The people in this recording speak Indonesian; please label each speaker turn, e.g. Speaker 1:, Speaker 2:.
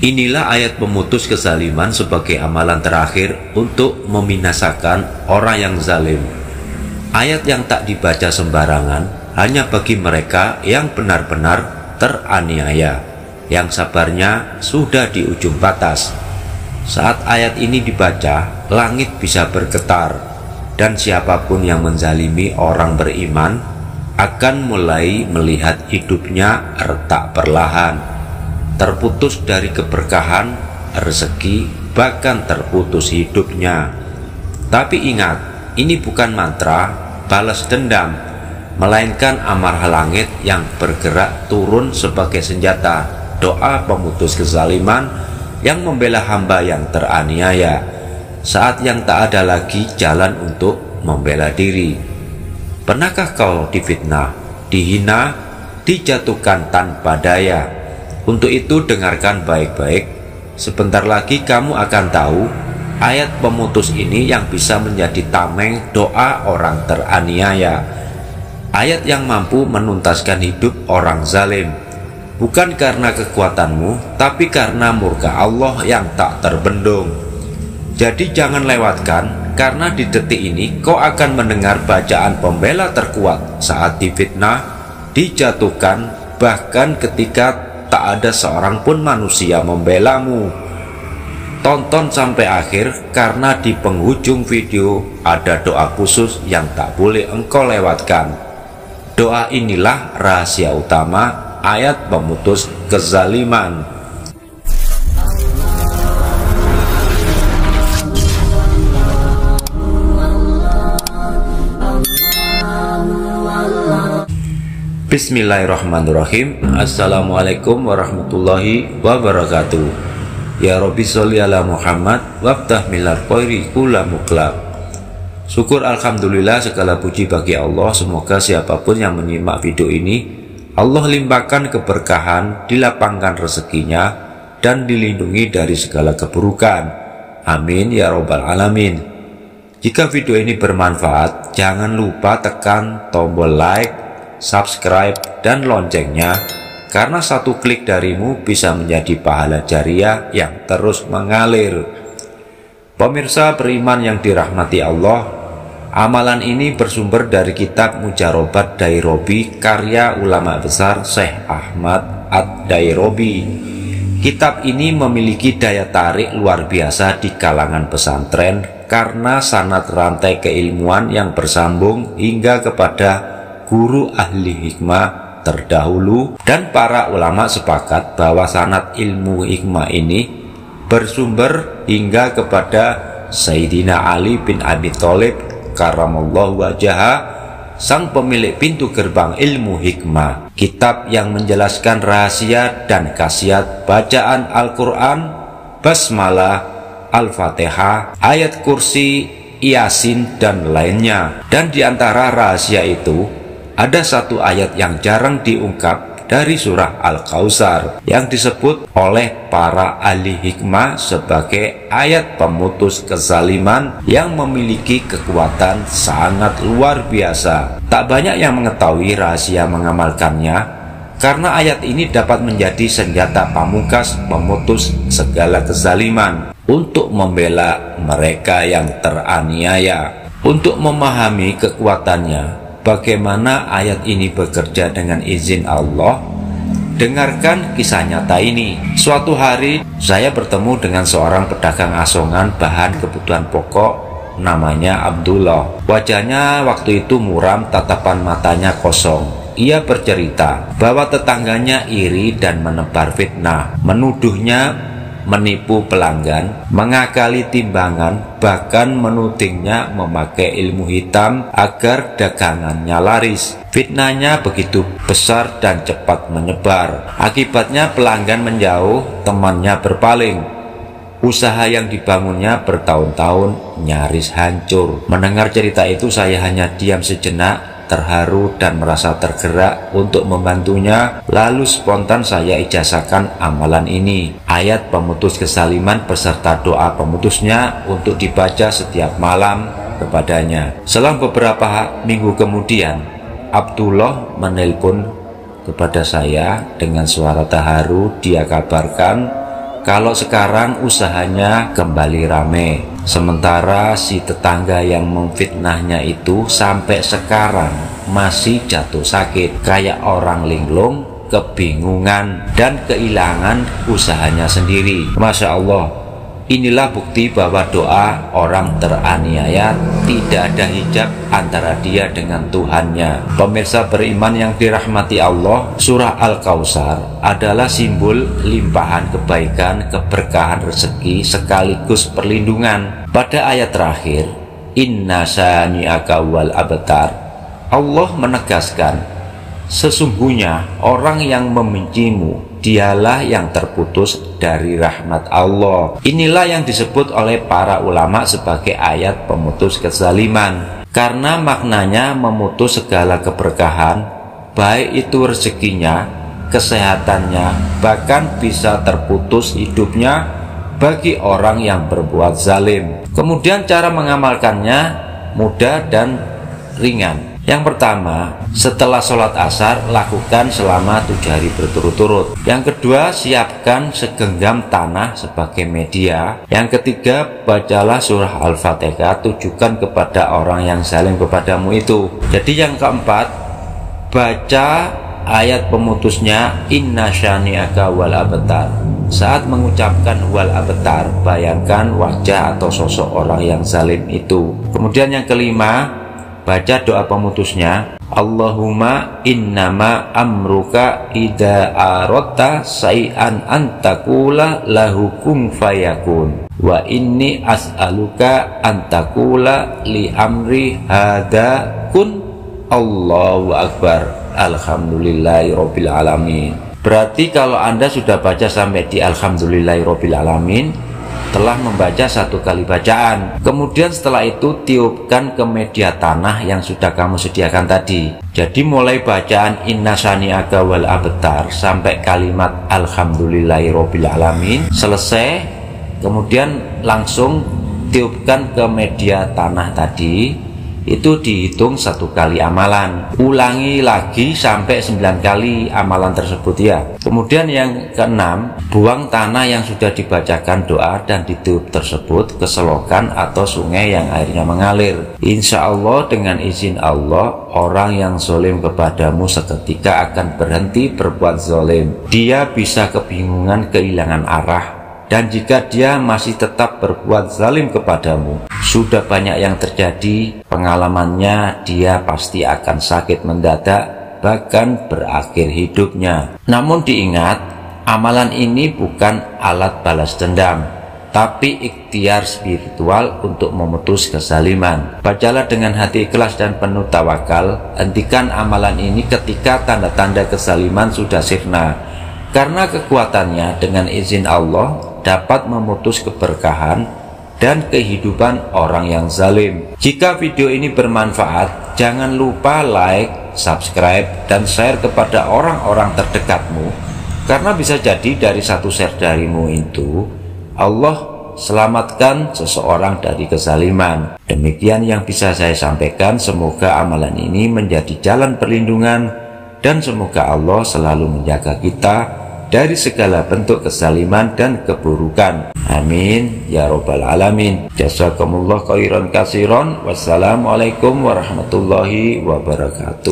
Speaker 1: Inilah ayat pemutus kezaliman sebagai amalan terakhir untuk membinasakan orang yang zalim. Ayat yang tak dibaca sembarangan hanya bagi mereka yang benar-benar teraniaya, yang sabarnya sudah di ujung batas. Saat ayat ini dibaca, langit bisa bergetar, dan siapapun yang menzalimi orang beriman akan mulai melihat hidupnya retak perlahan, terputus dari keberkahan, rezeki, bahkan terputus hidupnya. Tapi ingat, ini bukan mantra balas dendam, melainkan amarah langit yang bergerak turun sebagai senjata doa pemutus kezaliman yang membela hamba yang teraniaya saat yang tak ada lagi jalan untuk membela diri. Pernahkah kau difitnah, dihina, dijatuhkan tanpa daya? Untuk itu dengarkan baik-baik. Sebentar lagi kamu akan tahu ayat pemutus ini yang bisa menjadi tameng doa orang teraniaya. Ayat yang mampu menuntaskan hidup orang zalim, bukan karena kekuatanmu, tapi karena murka Allah yang tak terbendung. Jadi jangan lewatkan, karena di detik ini kau akan mendengar bacaan pembela terkuat saat difitnah, dijatuhkan, bahkan ketika tak ada seorang pun manusia membelamu. Tonton sampai akhir, karena di penghujung video ada doa khusus yang tak boleh engkau lewatkan. Doa inilah rahasia utama ayat pemutus kezaliman. Bismillahirrahmanirrahim. Assalamualaikum warahmatullahi wabarakatuh. Ya Rabbi sholli ala Muhammad waftah milal khairi kula muklab. Syukur alhamdulillah, segala puji bagi Allah. Semoga siapapun yang menyimak video ini, Allah limpahkan keberkahan, dilapangkan rezekinya, dan dilindungi dari segala keburukan. Amin ya robbal alamin. Jika video ini bermanfaat, jangan lupa tekan tombol like, subscribe, dan loncengnya, karena satu klik darimu bisa menjadi pahala jariah yang terus mengalir. Pemirsa beriman yang dirahmati Allah, amalan ini bersumber dari kitab Mujarobat Dairobi karya ulama besar Syekh Ahmad Ad-Dairobi. Kitab ini memiliki daya tarik luar biasa di kalangan pesantren karena sanad rantai keilmuan yang bersambung hingga kepada guru ahli hikmah terdahulu, dan para ulama sepakat bahwa sanad ilmu hikmah ini bersumber hingga kepada Sayyidina Ali bin Abi Thalib karamallahu wajhaha, sang pemilik pintu gerbang ilmu hikmah. Kitab yang menjelaskan rahasia dan khasiat bacaan Al-Quran, basmalah, Al-Fatihah, ayat kursi, Yasin, dan lainnya. Dan diantara rahasia itu ada satu ayat yang jarang diungkap dari surah Al-Kautsar yang disebut oleh para ahli hikmah sebagai ayat pemutus kezaliman yang memiliki kekuatan sangat luar biasa. Tak banyak yang mengetahui rahasia mengamalkannya, karena ayat ini dapat menjadi senjata pamungkas pemutus segala kezaliman untuk membela mereka yang teraniaya. Untuk memahami kekuatannya, bagaimana ayat ini bekerja dengan izin Allah, dengarkan kisah nyata ini. Suatu hari saya bertemu dengan seorang pedagang asongan bahan kebutuhan pokok, namanya Abdullah. Wajahnya waktu itu muram, tatapan matanya kosong. Ia bercerita bahwa tetangganya iri dan menebar fitnah, menuduhnya menipu pelanggan, mengakali timbangan, bahkan menudingnya memakai ilmu hitam agar dagangannya laris. Fitnahnya begitu besar dan cepat menyebar. Akibatnya pelanggan menjauh, temannya berpaling. Usaha yang dibangunnya bertahun-tahun nyaris hancur. Mendengar cerita itu saya hanya diam sejenak, terharu dan merasa tergerak untuk membantunya. Lalu spontan saya ijazahkan amalan ini, ayat pemutus kezaliman beserta doa pemutusnya, untuk dibaca setiap malam kepadanya. Selang beberapa minggu kemudian, Abdullah menelpon kepada saya dengan suara terharu. Dia kabarkan kalau sekarang usahanya kembali rame, sementara si tetangga yang memfitnahnya itu sampai sekarang masih jatuh sakit, kayak orang linglung, kebingungan, dan kehilangan usahanya sendiri. Masya Allah, inilah bukti bahwa doa orang teraniaya tidak ada hijab antara dia dengan Tuhannya. Pemirsa beriman yang dirahmati Allah, surah Al-Kautsar adalah simbol limpahan kebaikan, keberkahan rezeki sekaligus perlindungan. Pada ayat terakhir, Inna syani'aka wal abtar, Allah menegaskan, sesungguhnya orang yang membencimu dialah yang terputus dari rahmat Allah. Inilah yang disebut oleh para ulama sebagai ayat pemutus kezaliman, karena maknanya memutus segala keberkahan, baik itu rezekinya, kesehatannya, bahkan bisa terputus hidupnya bagi orang yang berbuat zalim. Kemudian cara mengamalkannya mudah dan ringan. Yang pertama, setelah sholat asar, lakukan selama 7 hari berturut-turut. Yang kedua, siapkan segenggam tanah sebagai media. Yang ketiga, bacalah surah Al-Fatihah, tujukan kepada orang yang zalim kepadamu itu. Jadi yang keempat, baca ayat pemutusnya, Inna syani'aka wal abtar. Saat mengucapkan wal abtar, bayangkan wajah atau sosok orang yang zalim itu. Kemudian yang kelima, baca doa pemutusnya, Allahumma innama amruka idza aradta syai'an antakula lahu kun fayakun wa inni as'aluka antakula li amri hada kun. Allahu akbar, alhamdulillahirabbil alamin. Berarti kalau Anda sudah baca sampai di alhamdulillahirabbil alamin, telah membaca 1 kali bacaan. Kemudian setelah itu tiupkan ke media tanah yang sudah kamu sediakan tadi. Jadi mulai bacaan Inna syani'aka wal abtar sampai kalimat alhamdulillahirabbil alamin selesai, kemudian langsung tiupkan ke media tanah tadi. Itu dihitung 1 kali amalan. Ulangi lagi sampai 9 kali amalan tersebut ya. Kemudian yang keenam, buang tanah yang sudah dibacakan doa dan ditiup tersebut ke selokan atau sungai yang airnya mengalir. Insya Allah dengan izin Allah, orang yang zalim kepadamu seketika akan berhenti berbuat zalim. Dia bisa kebingungan, kehilangan arah. Dan jika dia masih tetap berbuat zalim kepadamu, sudah banyak yang terjadi, pengalamannya dia pasti akan sakit mendadak, bahkan berakhir hidupnya. Namun diingat, amalan ini bukan alat balas dendam, tapi ikhtiar spiritual untuk memutus kezaliman. Bacalah dengan hati ikhlas dan penuh tawakal. Hentikan amalan ini ketika tanda-tanda kezaliman sudah sirna, karena kekuatannya dengan izin Allah dapat memutus keberkahan dan kehidupan orang yang zalim. Jika video ini bermanfaat, jangan lupa like, subscribe, dan share kepada orang-orang terdekatmu, karena bisa jadi dari 1 share darimu itu Allah selamatkan seseorang dari kezaliman. Demikian yang bisa saya sampaikan. Semoga amalan ini menjadi jalan perlindungan, dan semoga Allah selalu menjaga kita dari segala bentuk kezaliman dan keburukan. Amin ya robbal alamin. Jazakumullah khairan katsiran. Wassalamualaikum warahmatullahi wabarakatuh.